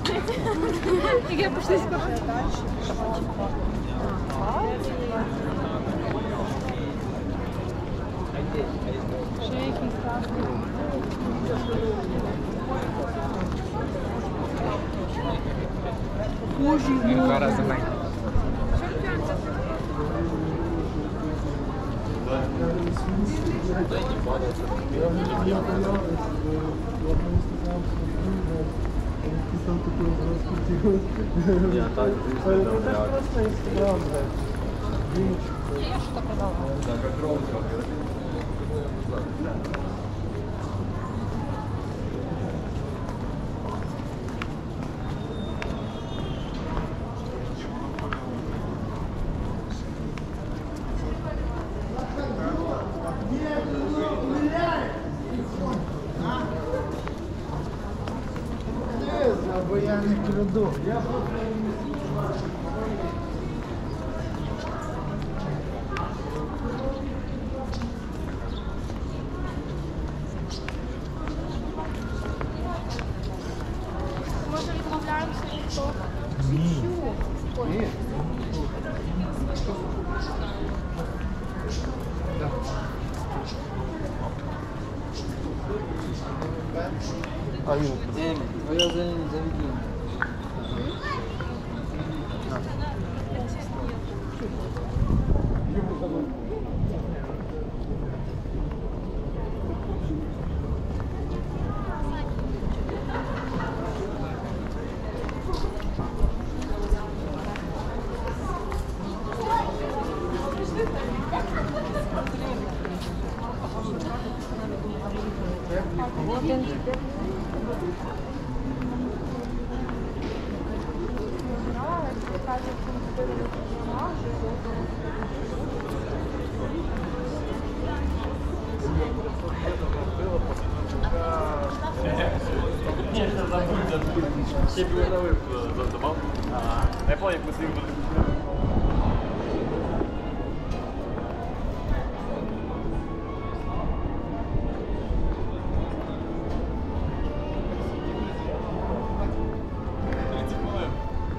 Я пошли скоро. Шейки, ставки. Боже мой. Два рази менше. Я так Я что-то продала. Да, как роут. Бо я не краду. Може відмовляємося від того? Ні. Ні. А він? Я за ним заведу. Ще б його налив задавав. Я пам'ятаю, як ми з ним були.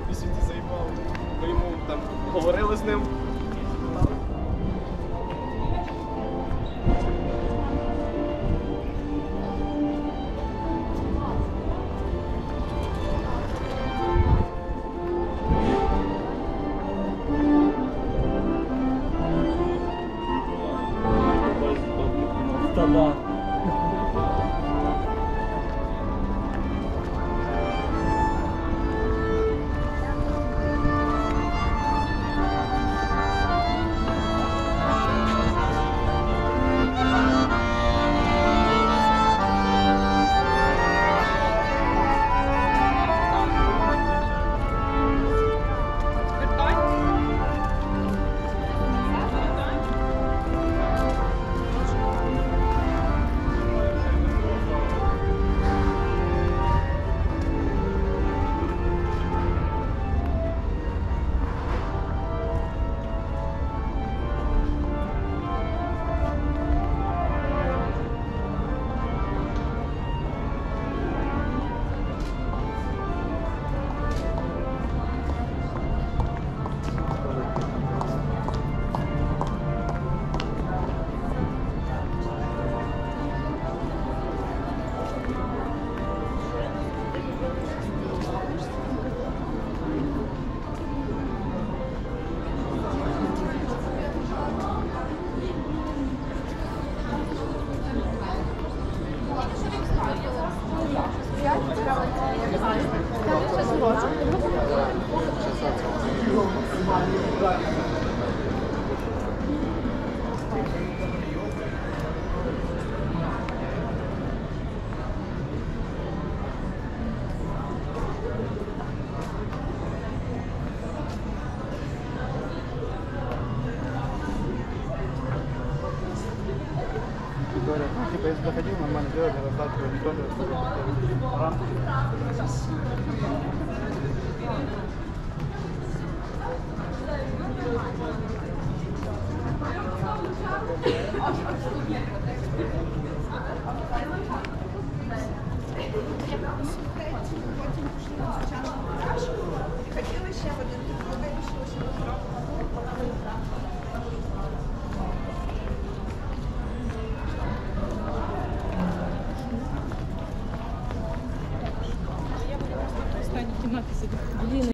Місяці заїбав. Ми йому там говорили з ним. Та-да. Говорят, ну, типа, если заходил, нормально делали, раздачу, никто не рамки. Я знімати собі. Блін.